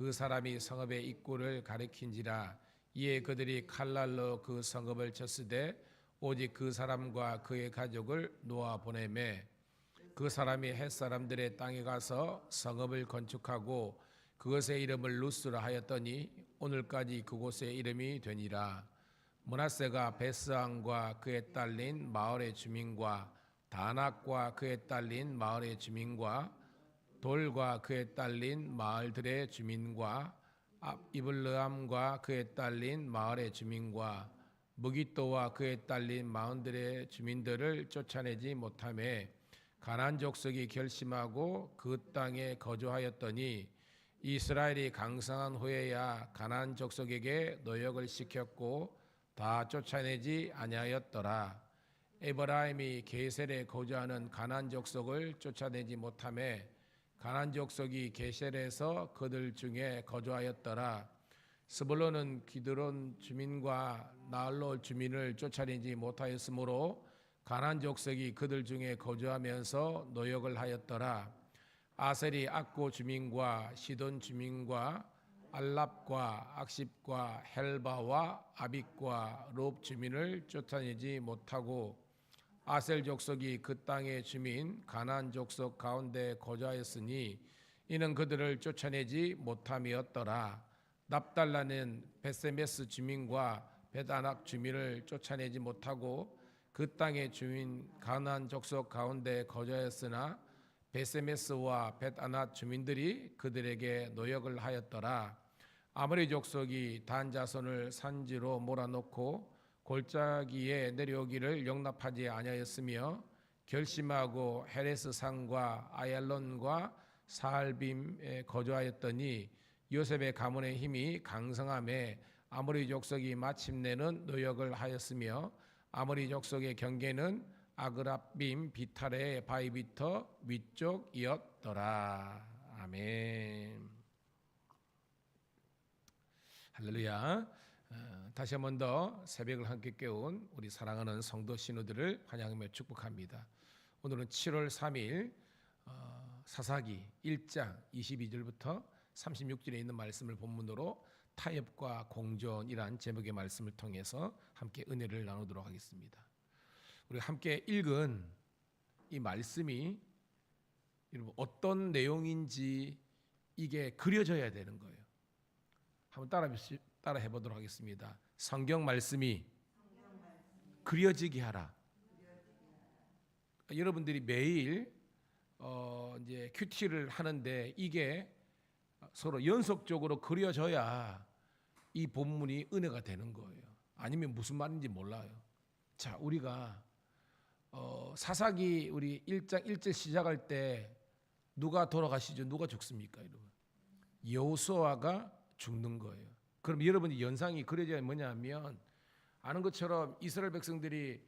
그 사람이 성읍의 입구를 가리킨지라. 이에 그들이 칼날로 그 성읍을 쳤으되 오직 그 사람과 그의 가족을 놓아 보내매 그 사람이 햇사람들의 땅에 가서 성읍을 건축하고 그것의 이름을 루스라 하였더니 오늘까지 그곳의 이름이 되니라. 므낫세가 베스안과 그에 딸린 마을의 주민과 다낙과 그에 딸린 마을의 주민과 돌과 그에 딸린 마을들의 주민과 이블르함과 그에 딸린 마을의 주민과 무기또와 그에 딸린 마을들의 주민들을 쫓아내지 못하며 가나안 족속이 결심하고 그 땅에 거주하였더니 이스라엘이 강성한 후에야 가나안 족속에게 노역을 시켰고 다 쫓아내지 아니하였더라. 에브라임이 게셀에 거주하는 가나안 족속을 쫓아내지 못하며 가나안 족속이 게셀에서 그들 중에 거주하였더라. 스불론은 기드론 주민과 나알롯 주민을 쫓아내지 못하였으므로 가나안 족속이 그들 중에 거주하면서 노역을 하였더라. 아셀이 악고 주민과 시돈 주민과 알랍과 악십과 헬바와 아빅과 롭 주민을 쫓아내지 못하고 아셀 족속이 그 땅의 주민 가나안 족속 가운데 거주하였으니 이는 그들을 쫓아내지 못함이었더라. 납달라는 벳세메스 주민과 벳아낙 주민을 쫓아내지 못하고 그 땅의 주민 가나안 족속 가운데 거주하였으나 벳세메스와 벳아낙 주민들이 그들에게 노역을 하였더라. 아모리 족속이 단 자손을 산지로 몰아놓고 골짜기에 내려오기를 용납하지 아니하였으며 결심하고 헤레스 산과 아얄론과 사알빔에 거주하였더니 요셉의 가문의 힘이 강성함에 아모리 족속이 마침내는 노역을 하였으며 아모리 족속의 경계는 아그랍빔 비탈의 바위부터 위쪽이었더라. 아멘. 할렐루야. 다시 한 번 더 새벽을 함께 깨운 우리 사랑하는 성도 신우들을 환영하며 축복합니다. 오늘은 7월 3일 사사기 1장 22절부터 36절에 있는 말씀을 본문으로 타협과 공존이란 제목의 말씀을 통해서 함께 은혜를 나누도록 하겠습니다. 우리 함께 읽은 이 말씀이 여러분 어떤 내용인지 이게 그려져야 되는 거예요. 한번 따라 해보도록 하겠습니다. 성경 말씀이 그려지게 하라. 여러분들이 매일 이제 큐티를 하는데 이게 서로 연속적으로 그려져야 이 본문이 은혜가 되는 거예요. 아니면 무슨 말인지 몰라요. 자, 우리가 사사기 우리 1장 1절 시작할 때 누가 돌아가시죠? 누가 죽습니까, 여러분? 여호수아가 죽는 거예요. 그럼 여러분이 연상이 그려져야 뭐냐면 아는 것처럼 이스라엘 백성들이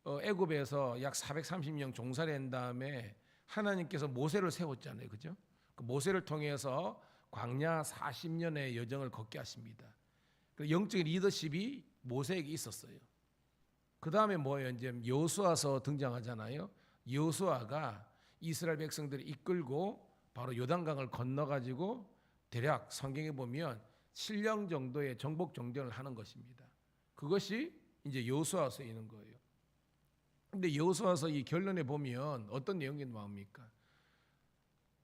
애굽에서 약 430년 종살이한 다음에 하나님께서 모세를 세웠잖아요, 그죠? 그 모세를 통해서 광야 40년의 여정을 걷게 하십니다. 그 영적인 리더십이 모세에게 있었어요. 그 다음에 뭐예요? 이제 여호수아서 등장하잖아요. 여호수아가 이스라엘 백성들을 이끌고 바로 요단강을 건너가지고 대략 성경에 보면 7년 정도의 정복 정전을 하는 것입니다. 그것이 이제 여호수아서에 있는 거예요. 근데 여호수아서 이 결론에 보면 어떤 내용이 나옵니까?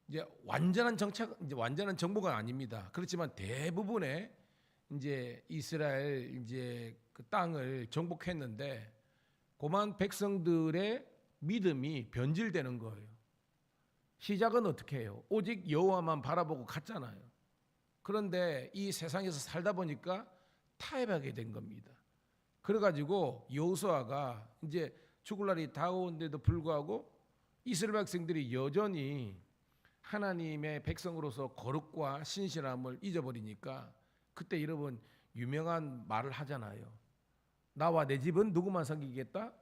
이제 완전한 정복은 아닙니다. 그렇지만 대부분의 이제 이스라엘 이제 그 땅을 정복했는데 고만 백성들의 믿음이 변질되는 거예요. 시작은 어떻게 해요? 오직 여호와만 바라보고 갔잖아요. 그런데 이 세상에서 살다 보니까 타협하게 된 겁니다. 그래가지고 여호수아가 이제 죽을 날이 다가온데도 불구하고 이스라엘 백성들이 여전히 하나님의 백성으로서 거룩과 신실함을 잊어버리니까 그때 여러분 유명한 말을 하잖아요. 나와 내 집은 누구만 섬기겠다?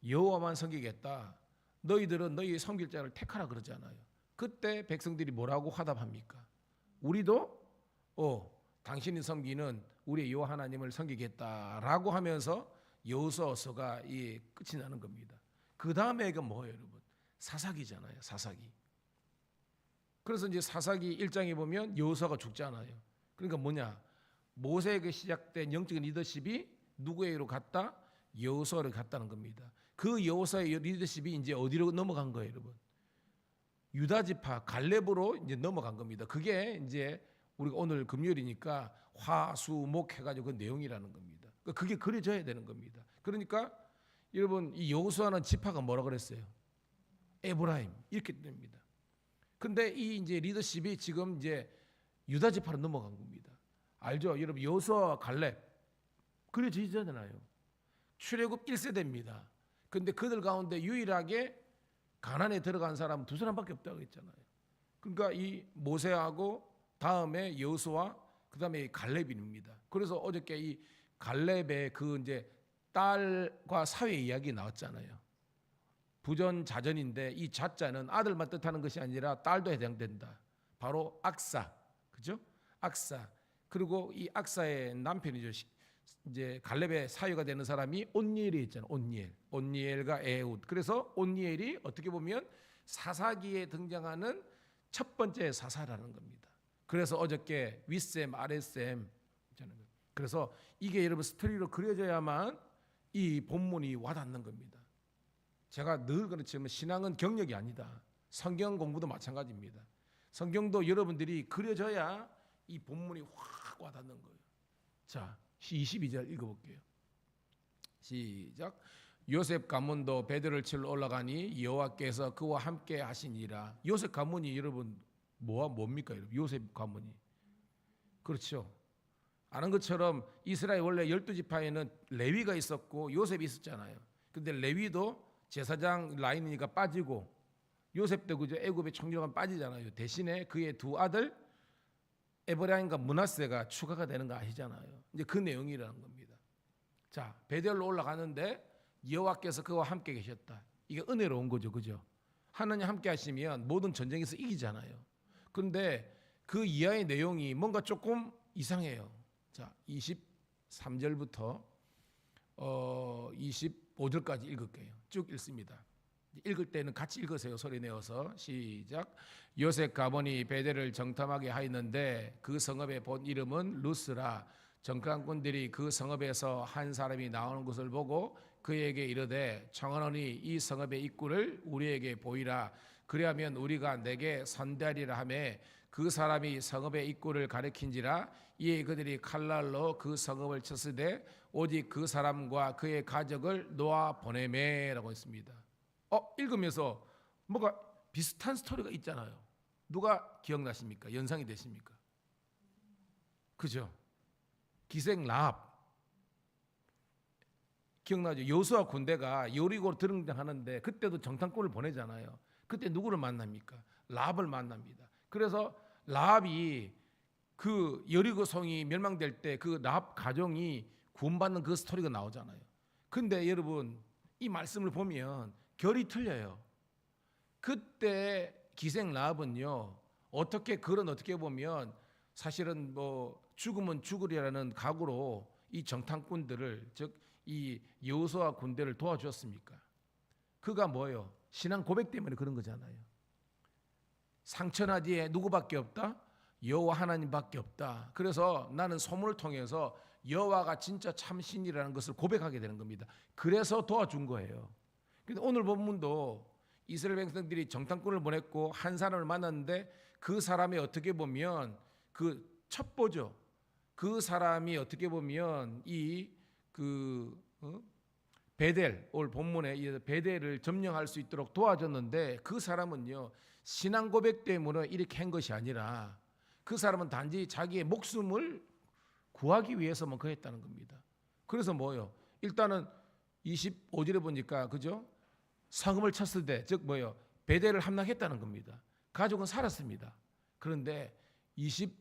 여호와만 섬기겠다. 너희들은 너희 섬길 자를 택하라 그러잖아요. 그때 백성들이 뭐라고 화답합니까? 우리도 당신이 섬기는 우리의 여호와 하나님을 섬기겠다라고 하면서 여호수아서가 이 끝이 나는 겁니다. 그 다음에가 뭐예요, 여러분? 사사기잖아요, 사사기. 그래서 이제 사사기 1장에 보면 여호수아가 죽잖아요. 그러니까 뭐냐? 모세에게 시작된 영적인 리더십이 누구에게로 갔다? 여호수아로 갔다는 겁니다. 그 여호수아의 리더십이 이제 어디로 넘어간 거예요, 여러분? 유다 지파 갈렙으로 이제 넘어간 겁니다. 그게 이제 우리가 오늘 금요일이니까 화수목 해가지고 그 내용이라는 겁니다. 그게 그려져야 되는 겁니다. 그러니까 여러분 이 여호수아는 지파가 뭐라 그랬어요? 에브라임 이렇게 됩니다. 근데 이 이제 리더십이 지금 이제 유다 지파로 넘어간 겁니다. 알죠? 여러분 여호수아와 갈렙 그려지잖아요. 출애굽 1세대입니다. 근데 그들 가운데 유일하게 가나안에 들어간 사람은 두 사람밖에 없다고 했잖아요. 그러니까 이 모세하고 다음에 여호수아 그다음에 갈렙입니다. 그래서 어저께 이 갈렙의 그 이제 딸과 사회 이야기 나왔잖아요. 부전자전인데 이 자자는 아들만 뜻하는 것이 아니라 딸도 해당된다. 바로 악사, 그죠? 악사. 그리고 이 악사의 남편이죠. 이제 갈렙의 사유가 되는 사람이 온니엘이 있잖아요. 온니엘과 에훗. 그래서 온니엘이 어떻게 보면 사사기에 등장하는 첫 번째 사사라는 겁니다. 그래서 어저께 윗셈, 아랫셈. 그래서 이게 여러분 스토리로 그려져야만 이 본문이 와닿는 겁니다. 제가 늘 그렇지만 신앙은 경력이 아니다. 성경 공부도 마찬가지입니다. 성경도 여러분들이 그려져야 이 본문이 확 와닿는 거예요. 자, 22절 읽어볼게요. 시작. 요셉 가문도 베드로를 치러 올라가니 여호와께서 그와 함께 하시니라. 요셉 가문이 여러분 뭡니까 여러분? 요셉 가문이 그렇죠. 아는 것처럼 이스라엘 원래 12지파에는 레위가 있었고 요셉이 있었잖아요. 근데 레위도 제사장 라인이니까 빠지고 요셉도 그저 애굽의 총리가 빠지잖아요. 대신에 그의 두 아들 에브라임과 므낫세가 추가가 되는 거 아시잖아요. 이제 그 내용이라는 겁니다. 자, 베델로 올라가는데 여호와께서 그와 함께 계셨다. 이게 은혜로운 거죠, 그죠? 하나님 함께 하시면 모든 전쟁에서 이기잖아요. 그런데 그 이하의 내용이 뭔가 조금 이상해요. 자, 23절부터 25절까지 읽을게요. 쭉 읽습니다. 읽을 때는 같이 읽으세요. 소리 내어서 시작. 요셉 가문이 베델을 정탐하게 하였는데 그 성읍의 본 이름은 루스라. 정탐꾼들이 그 성읍에서 한 사람이 나오는 것을 보고 그에게 이르되 청하노니 이 성읍의 입구를 우리에게 보이라. 그리하면 우리가 내게 선대하리라 하매 그 사람이 성읍의 입구를 가리킨지라. 이에 그들이 칼날로 그 성읍을 쳤으되 오직 그 사람과 그의 가족을 놓아 보내매라고 했습니다. 읽으면서 뭔가 비슷한 스토리가 있잖아요. 누가 기억나십니까? 연상이 되십니까? 그죠? 기생 라합 기억나죠? 여호수아 군대가 여리고로 등장하는데 그때도 정탐꾼을 보내잖아요. 그때 누구를 만납니까? 라합을 만납니다. 그래서 라합이 그 여리고 성이 멸망될 때 그 라합 가정이 구원받는 그 스토리가 나오잖아요. 근데 여러분 이 말씀을 보면 결이 틀려요. 그때 기생 라합은요 어떻게 보면 사실은 뭐 죽으면 죽으리라는 각오로 이 정탐꾼들을 즉 이 여호수아 군대를 도와주었습니까? 그가 뭐예요? 신앙 고백 때문에 그런 거잖아요. 상천하디에 누구밖에 없다? 여호와 하나님밖에 없다. 그래서 나는 소문을 통해서 여호와가 진짜 참신이라는 것을 고백하게 되는 겁니다. 그래서 도와준 거예요. 근데 오늘 본문도 이스라엘 백성들이 정탐꾼을 보냈고 한 사람을 만났는데 그 사람이 어떻게 보면 그 첩보죠. 그 사람이 어떻게 보면 베델 오늘 본문에 베델을 점령할 수 있도록 도와줬는데 그 사람은요 신앙 고백 때문에 이렇게 한 것이 아니라 그 사람은 단지 자기의 목숨을 구하기 위해서만 그랬다는 겁니다. 그래서 뭐요? 일단은 25절에 보니까 그죠? 성읍을 쳤을 때 즉 뭐요? 베델을 함락했다는 겁니다. 가족은 살았습니다. 그런데 26절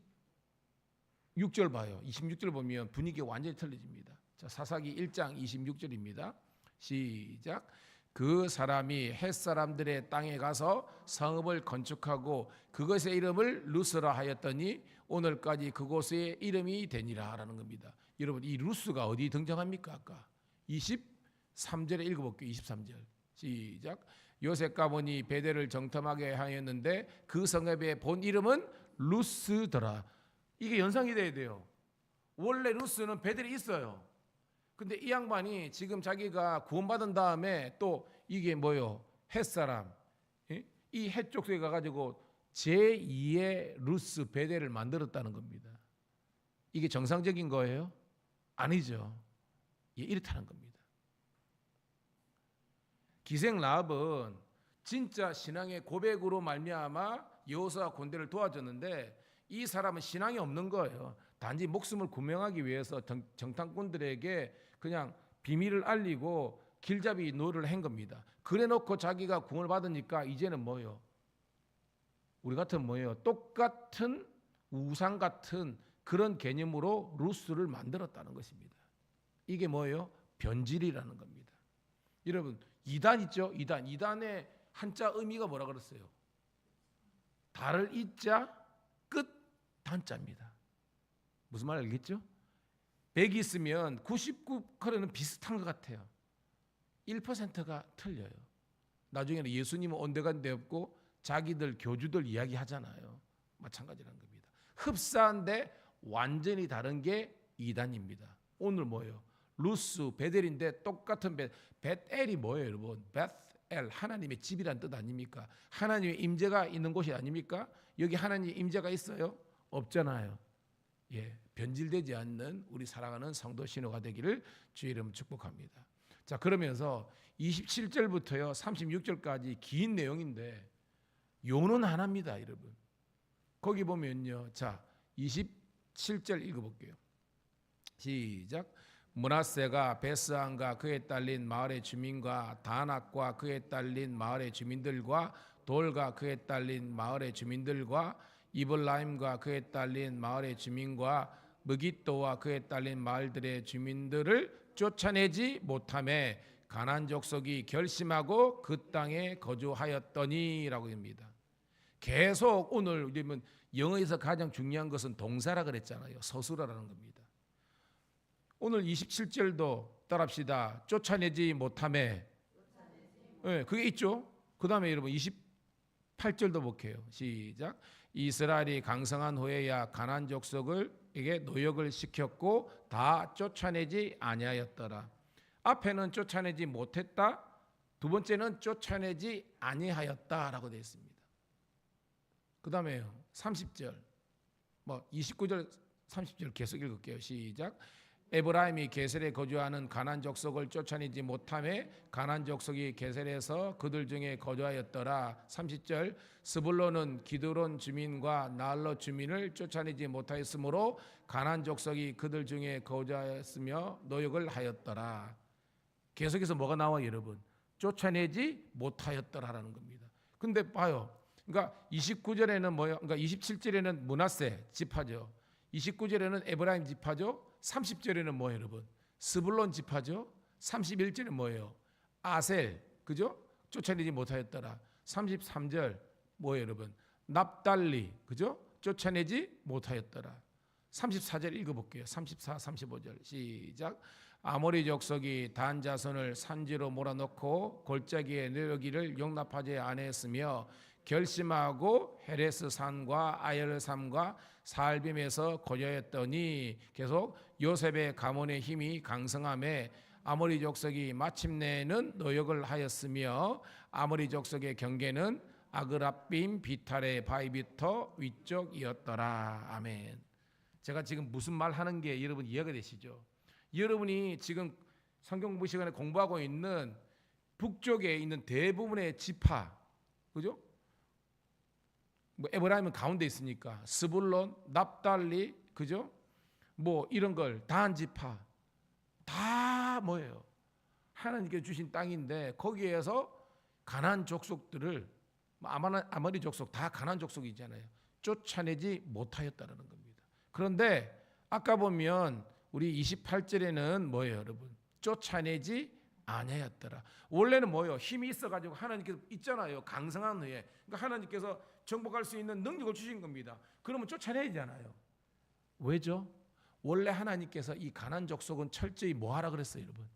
봐요. 26절 보면 분위기가 완전히 틀려집니다. 자, 사사기 1장 26절입니다. 시작. 그 사람이 햇사람들의 땅에 가서 성읍을 건축하고 그것의 이름을 루스라 하였더니 오늘까지 그곳의 이름이 되니라 라는 겁니다. 여러분 이 루스가 어디 등장합니까? 아까 23절에 읽어볼게요. 23절 시작. 요셉 가문이 베델을 정탐하게 하였는데 그 성읍의 본 이름은 루스더라. 이게 연상이 돼야 돼요. 원래 루스는 베델이 있어요. 근데 이 양반이 지금 자기가 구원받은 다음에 또 이게 뭐요? 햇사람, 이 해 쪽에 가가지고 제2의 루스 베델을 만들었다는 겁니다. 이게 정상적인 거예요? 아니죠. 이렇다는 겁니다. 기생 라합은 진짜 신앙의 고백으로 말미암아 여호수아 군대를 도와줬는데 이 사람은 신앙이 없는 거예요. 단지 목숨을 구명하기 위해서 정탐꾼들에게 그냥 비밀을 알리고 길잡이 노릇을 한 겁니다. 그래놓고 자기가 구원을 받으니까 이제는 뭐예요? 우리 같은 뭐예요? 똑같은 우상 같은 그런 개념으로 루스를 만들었다는 것입니다. 이게 뭐예요? 변질이라는 겁니다. 여러분 이단 있죠? 이단의 한자 의미가 뭐라 그랬어요? 달을 이자 끝 단자입니다. 무슨 말 알겠죠? 100이 있으면 99%는 비슷한 것 같아요. 1%가 틀려요. 나중에는 예수님은 온데간데 없고 자기들 교주들 이야기하잖아요. 마찬가지라는 겁니다. 흡사한데 완전히 다른 게 이단입니다. 오늘 뭐예요? 루스 베델인데 똑같은 베델이 뭐예요, 여러분? 베델 하나님의 집이란 뜻 아닙니까? 하나님의 임재가 있는 곳이 아닙니까? 여기 하나님의 임재가 있어요? 없잖아요. 변질되지 않는 우리 사랑하는 성도 신호가 되기를 주의 이름 축복합니다. 자, 그러면서 27절부터요 36절까지 긴 내용인데 요는 하나입니다, 여러분. 거기 보면요, 자 27절 읽어볼게요. 시작. 므낫세가 베스안과 그에 딸린 마을의 주민과 다낙과 그에 딸린 마을의 주민들과 돌과 그에 딸린 마을의 주민들과 이블라임과 그에 딸린 마을의 주민과 무깃도와 그에 딸린 마을들의 주민들을 쫓아내지 못하매 가나안 족속이 결심하고 그 땅에 거주하였더니라고 합니다. 계속 오늘 우리는 영어에서 가장 중요한 것은 동사라 그랬잖아요. 서술어라는 겁니다. 오늘 27절도 따라합시다. 쫓아내지 못하매. 그게 있죠. 그 다음에 여러분 28절도 볼게요. 시작. 이스라엘이 강성한 후에야 가나안 족속에게 노역을 시켰고 다 쫓아내지 아니하였더라. 앞에는 쫓아내지 못했다. 두 번째는 쫓아내지 아니하였다라고 되어 있습니다. 그 다음에요 30절 29절 30절 계속 읽을게요. 시작. 에브라임이 게셀에 거주하는 가나안 족속을 쫓아내지 못하매 가나안 족속이 게셀에서 그들 중에 거주하였더라. 30절. 스불론은 기드론 주민과 나알롯 주민을 쫓아내지 못하였으므로 가나안 족속이 그들 중에 거주하였으며 노역을 하였더라. 계속해서 뭐가 나와요, 여러분? 쫓아내지 못하였더라라는 겁니다. 근데 봐요. 그러니까 29절에는 뭐요? 그러니까 27절에는 므낫세 지파죠. 29절에는 에브라임 지파죠. 30절에는 뭐예요, 여러분? 스불론 지파죠. 31절은 뭐예요? 아셀, 그죠? 쫓아내지 못하였더라. 33절 뭐예요, 여러분? 납달리, 그죠? 쫓아내지 못하였더라. 34절 읽어볼게요. 34, 35절 시작. 아모리 족속이 단 자손을 산지로 몰아넣고 골짜기에 내려오기를 용납하지 아니했으며 결심하고 헤레스 산과 아열 산과 살빔에서 거주하였더니 계속 요셉의 가문의 힘이 강성함에 아모리 족속이 마침내는 노역을 하였으며 아모리 족속의 경계는 아그라빔 비탈의 바위부터 위쪽이었더라. 아멘. 제가 지금 무슨 말 하는 게 여러분 이해가 되시죠? 여러분이 지금 성경 공부 시간에 공부하고 있는 북쪽에 있는 대부분의 지파, 그죠? 에브라임은 가운데 있으니까 스불론, 납달리, 그죠? 이런 걸 다한 지파 다 뭐예요? 하나님께 주신 땅인데 거기에서 가나안 족속들을 아모리 족속 다 가나안 족속이잖아요. 쫓아내지 못하였다라는 겁니다. 그런데 아까 보면 우리 28절에는 뭐예요, 여러분? 쫓아내지 아니하였더라. 원래는 뭐예요? 힘이 있어가지고 하나님께서 있잖아요. 강성한 후에. 그러니까 하나님께서 정복할 수 있는 능력을 주신 겁니다. 그러면 쫓아내야 되잖아요. 왜죠? 원래 하나님께서 이 가나안 족속은 철저히 뭐하라 그랬어요, 여러분?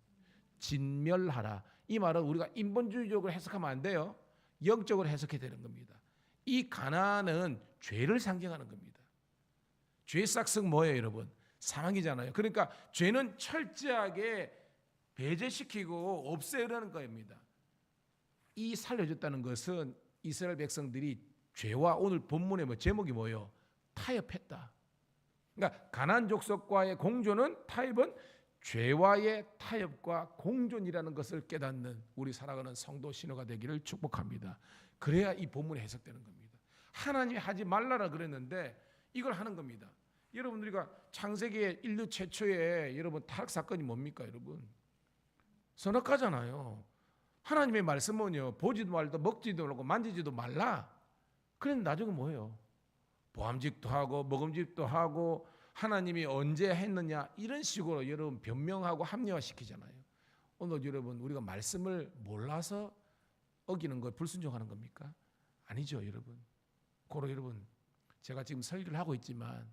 진멸하라. 이 말은 우리가 인본주의적으로 해석하면 안 돼요. 영적으로 해석해야 되는 겁니다. 이 가나안은 죄를 상징하는 겁니다. 죄의 싹성 뭐예요, 여러분? 사망이잖아요. 그러니까 죄는 철저하게 배제시키고 없애려는 겁니다. 이 살려줬다는 것은 이스라엘 백성들이 죄와 오늘 본문의 제목이 뭐예요? 타협했다. 그러니까 가나안 족속과의 공존은 타협은 죄와의 타협과 공존이라는 것을 깨닫는 우리 살아가는 성도 신호가 되기를 축복합니다. 그래야 이 본문이 해석되는 겁니다. 하나님이 하지 말라라 그랬는데 이걸 하는 겁니다. 여러분 우리가 창세기의 인류 최초의 여러분 타락 사건이 뭡니까 여러분? 선악과잖아요. 하나님의 말씀은요 보지도 말도 먹지도 말고 만지지도 말라. 그런데 나중에 뭐예요? 보암직도 하고 먹음직도 하고 하나님이 언제 했느냐 이런 식으로 여러분 변명하고 합리화시키잖아요. 오늘 여러분 우리가 말씀을 몰라서 어기는 거 불순종하는 겁니까? 아니죠 여러분. 고로 여러분 제가 지금 설교를 하고 있지만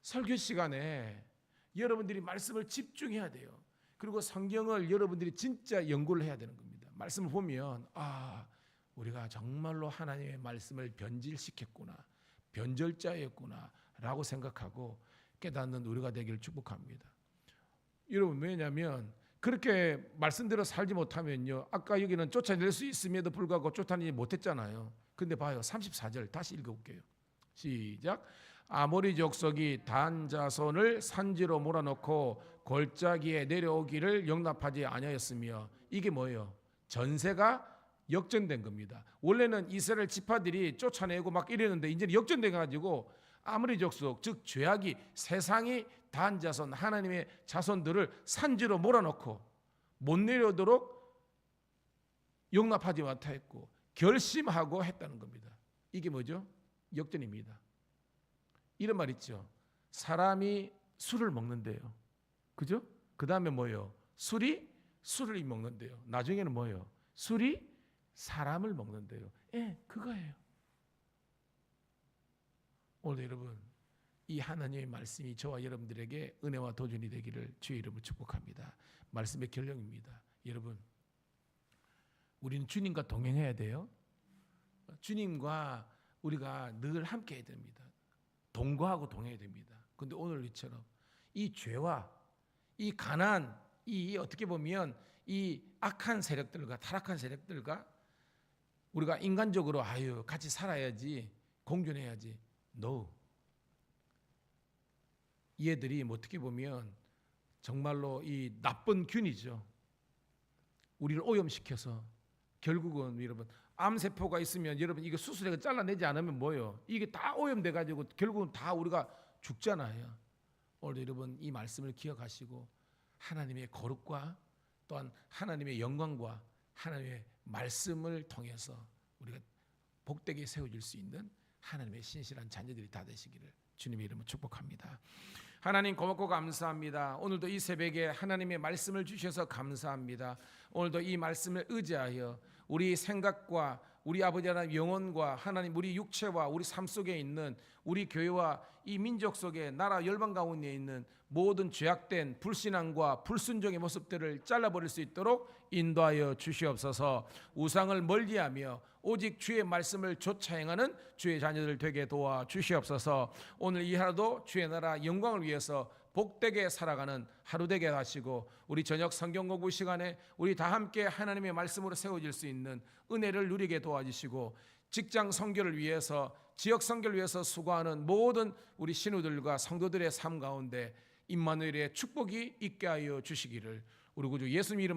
설교 시간에 여러분들이 말씀을 집중해야 돼요. 그리고 성경을 여러분들이 진짜 연구를 해야 되는 겁니다. 말씀을 보면 우리가 정말로 하나님의 말씀을 변질시켰구나, 변절자였구나 라고 생각하고 깨닫는 우리가 되기를 축복합니다. 여러분 왜냐하면 그렇게 말씀대로 살지 못하면요 아까 여기는 쫓아낼 수 있음에도 불구하고 쫓아내지 못했잖아요. 근데 봐요 34절 다시 읽어볼게요. 시작. 아모리 족속이 단 자손을 산지로 몰아넣고 골짜기에 내려오기를 용납하지 아니하였으며 이게 뭐예요? 전세가 역전된 겁니다. 원래는 이스라엘 지파들이 쫓아내고 막 이랬는데 이제 역전돼 가지고 아모리 족속 즉 죄악이 세상이 단 자손 하나님의 자손들을 산지로 몰아넣고 못 내려오도록 용납하지 못했고 결심하고 했다는 겁니다. 이게 뭐죠? 역전입니다. 이런 말 있죠. 사람이 술을 먹는데요. 그죠? 그 다음에 뭐예요? 술이 술을 먹는데요. 나중에는 뭐예요? 술이 사람을 먹는데요. 그거예요. 오늘 여러분 이 하나님의 말씀이 저와 여러분들에게 은혜와 도전이 되기를 주의 이름으로 축복합니다. 말씀의 결론입니다. 여러분 우리는 주님과 동행해야 돼요. 주님과 우리가 늘 함께 해야 됩니다. 동거하고 동행해야 됩니다. 그런데 오늘 이처럼 이 죄와 이 가난, 이 어떻게 보면 이 악한 세력들과 타락한 세력들과 우리가 인간적으로 같이 살아야지 공존해야지. No. 얘들이 어떻게 보면 정말로 이 나쁜 균이죠. 우리를 오염시켜서 결국은 여러분 암세포가 있으면 여러분 이거 수술해서 잘라내지 않으면 뭐예요? 이게 다 오염돼 가지고 결국은 다 우리가 죽잖아요. 오늘 여러분 이 말씀을 기억하시고 하나님의 거룩과 또한 하나님의 영광과 하나님의 말씀을 통해서 우리가 복되게 세워질 수 있는 하나님의 신실한 자녀들이 다 되시기를 주님의 이름으로 축복합니다. 하나님 고맙고 감사합니다. 오늘도 이 새벽에 하나님의 말씀을 주셔서 감사합니다. 오늘도 이 말씀을 의지하여 우리 생각과 우리 아버지 하나님 영혼과 하나님 우리 육체와 우리 삶 속에 있는 우리 교회와 이 민족 속에 나라 열방 가운데 있는 모든 죄악된 불신앙과 불순종의 모습들을 잘라버릴 수 있도록 인도하여 주시옵소서. 우상을 멀리하며 오직 주의 말씀을 좇아 행하는 주의 자녀들 되게 도와 주시옵소서. 오늘 이 하루도 주의 나라 영광을 위해서 복되게 살아가는 하루 되게 하시고 우리 저녁 성경 공부 시간에 우리 다 함께 하나님의 말씀으로 세워질 수 있는 은혜를 누리게 도와주시고 직장 선교를 위해서 지역 선교를 위해서 수고하는 모든 우리 신우들과 성도들의 삶 가운데 임마누엘의 축복이 있게 하여 주시기를 우리 구주 예수님 이름